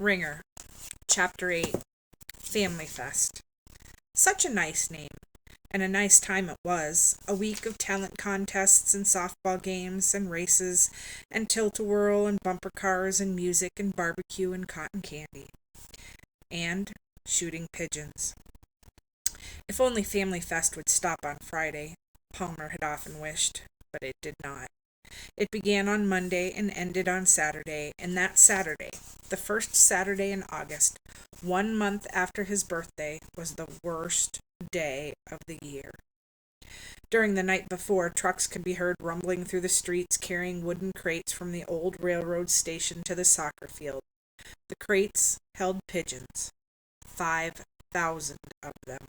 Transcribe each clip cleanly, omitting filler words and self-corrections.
Wringer Chapter 8 Family Fest. Such a nice name, and a nice time it was. A week of talent contests and softball games and races and tilt-a-whirl and bumper cars and music and barbecue and cotton candy. And shooting pigeons. If only Family Fest would stop on Friday, Palmer had often wished, but it did not. It began on Monday and ended on Saturday, and that Saturday, the first Saturday in August, 1 month after his birthday, was the worst day of the year. During the night before, trucks could be heard rumbling through the streets carrying wooden crates from the old railroad station to the soccer field. The crates held pigeons, 5,000 of them.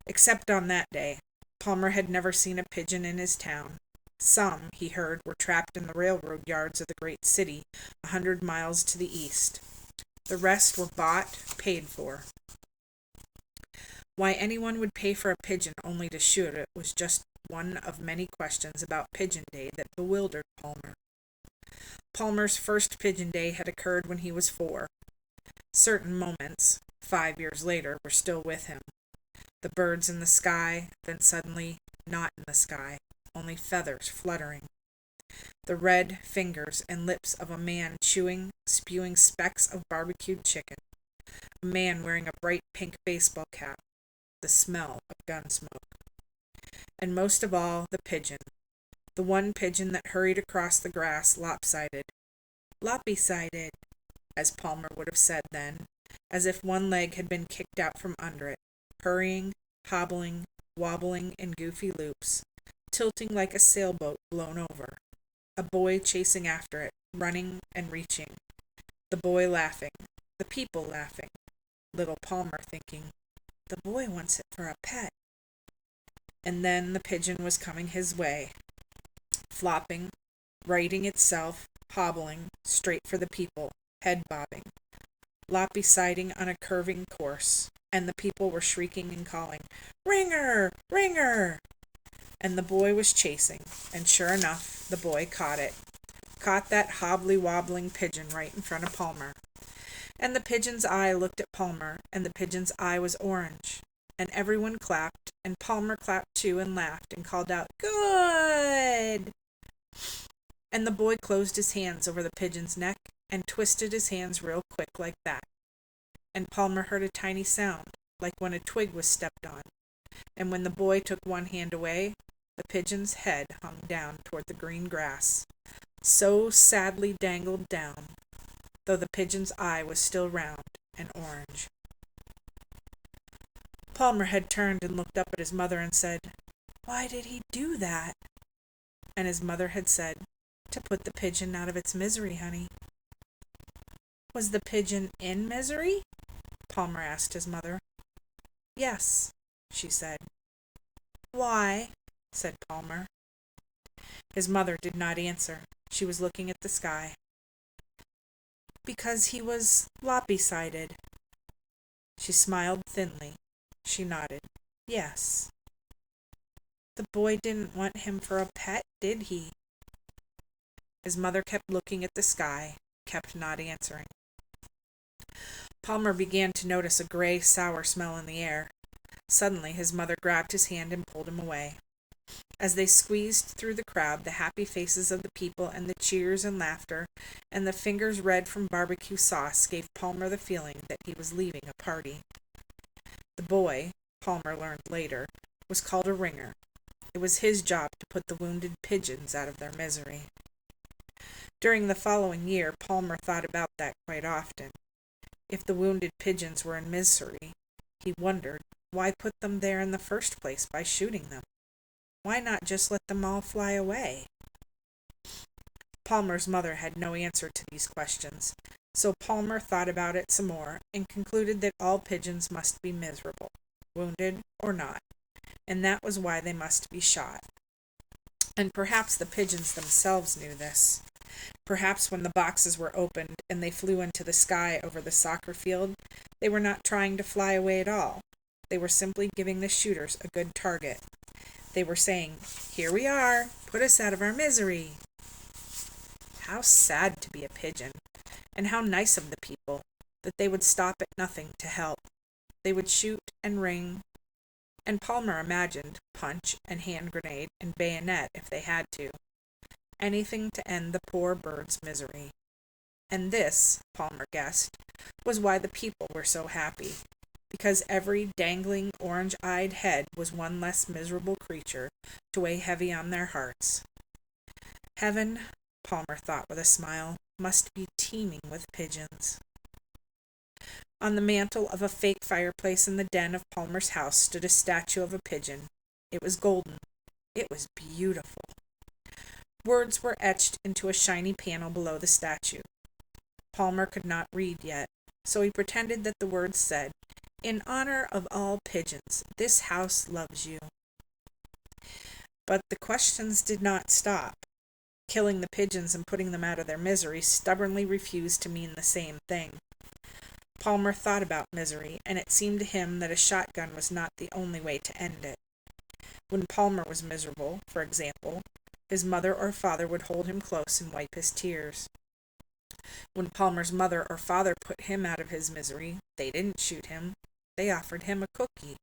Except on that day, Palmer had never seen a pigeon in his town. Some, he heard, were trapped in the railroad yards of the great city, 100 miles to the east. The rest were bought, paid for. Why anyone would pay for a pigeon only to shoot it was just one of many questions about Pigeon Day that bewildered Palmer. Palmer's first Pigeon Day had occurred when he was 4. Certain moments, 5 years later, were still with him. The birds in the sky, then suddenly not in the sky, only feathers fluttering. The red fingers and lips of a man chewing, spewing specks of barbecued chicken. A man wearing a bright pink baseball cap. The smell of gun smoke. And most of all, the pigeon. The one pigeon that hurried across the grass lopsided. Loppy-sided, as Palmer would have said then, as if one leg had been kicked out from under it, hurrying, hobbling, wobbling in goofy loops, tilting like a sailboat blown over. A boy chasing after it, running and reaching. The boy laughing, the people laughing. Little Palmer thinking, the boy wants it for a pet. And then the pigeon was coming his way, flopping, righting itself, hobbling, straight for the people, head bobbing, loppy-siding on a curving course, and the people were shrieking and calling, Wringer! Wringer! And the boy was chasing, and sure enough, the boy caught it. Caught that hobbly-wobbling pigeon right in front of Palmer. And the pigeon's eye looked at Palmer, and the pigeon's eye was orange. And everyone clapped, and Palmer clapped too and laughed and called out, Good! And the boy closed his hands over the pigeon's neck and twisted his hands real quick like that. And Palmer heard a tiny sound, like when a twig was stepped on. And when the boy took one hand away, the pigeon's head hung down toward the green grass, so sadly dangled down, though the pigeon's eye was still round and orange. Palmer had turned and looked up at his mother and said, Why did he do that? And his mother had said, To put the pigeon out of its misery, honey. Was the pigeon in misery? Palmer asked his mother. Yes, she said. Why? Said Palmer. His mother did not answer. She was looking at the sky. Because he was loppy-sided. She smiled thinly. She nodded. Yes. The boy didn't want him for a pet, did he? His mother kept looking at the sky, kept not answering. Palmer began to notice a gray, sour smell in the air. Suddenly his mother grabbed his hand and pulled him away. As they squeezed through the crowd, the happy faces of the people and the cheers and laughter, and the fingers red from barbecue sauce gave Palmer the feeling that he was leaving a party. The boy, Palmer learned later, was called a Wringer. It was his job to put the wounded pigeons out of their misery. During the following year, Palmer thought about that quite often. If the wounded pigeons were in misery, he wondered, why put them there in the first place by shooting them? Why not just let them all fly away? Palmer's mother had no answer to these questions, so Palmer thought about it some more and concluded that all pigeons must be miserable, wounded or not, and that was why they must be shot. And perhaps the pigeons themselves knew this. Perhaps when the boxes were opened and they flew into the sky over the soccer field, they were not trying to fly away at all. They were simply giving the shooters a good target. They were saying, Here we are, put us out of our misery. How sad to be a pigeon, And how nice of the people, that they would stop at nothing to help. They would shoot and ring, and Palmer imagined punch and hand grenade and bayonet if they had to. Anything to end the poor bird's misery. And this, Palmer guessed, was why the people were so happy, because every dangling orange-eyed head was one less miserable creature to weigh heavy on their hearts. Heaven, Palmer thought with a smile, must be teeming with pigeons. On the mantel of a fake fireplace in the den of Palmer's house stood a statue of a pigeon. It was golden. It was beautiful. Words were etched into a shiny panel below the statue. Palmer could not read yet, so he pretended that the words said, "In honor of all pigeons, this house loves you." But the questions did not stop. Killing the pigeons and putting them out of their misery stubbornly refused to mean the same thing. Palmer thought about misery, and it seemed to him that a shotgun was not the only way to end it. When Palmer was miserable, for example, his mother or father would hold him close and wipe his tears. When Palmer's mother or father put him out of his misery, they didn't shoot him. They offered him a cookie.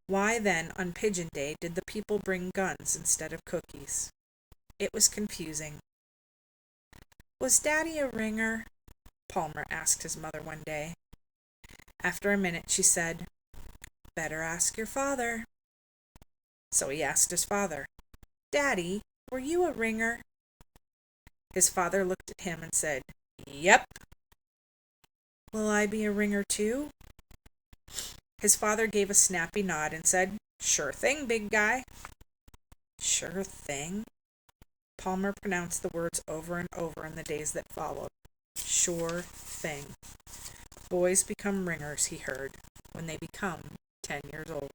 Why then, on Pigeon Day, did the people bring guns instead of cookies? It was confusing. "Was Daddy a ringer?" Palmer asked his mother one day. After a minute she said, "Better ask your father." So he asked his father, "Daddy, were you a ringer?" His father looked at him and said, "Yep." "Will I be a ringer too?" His father gave a snappy nod and said, "Sure thing, big guy." Sure thing? Palmer pronounced the words over and over in the days that followed. Sure thing. Boys become ringers, he heard, when they become 10 years old.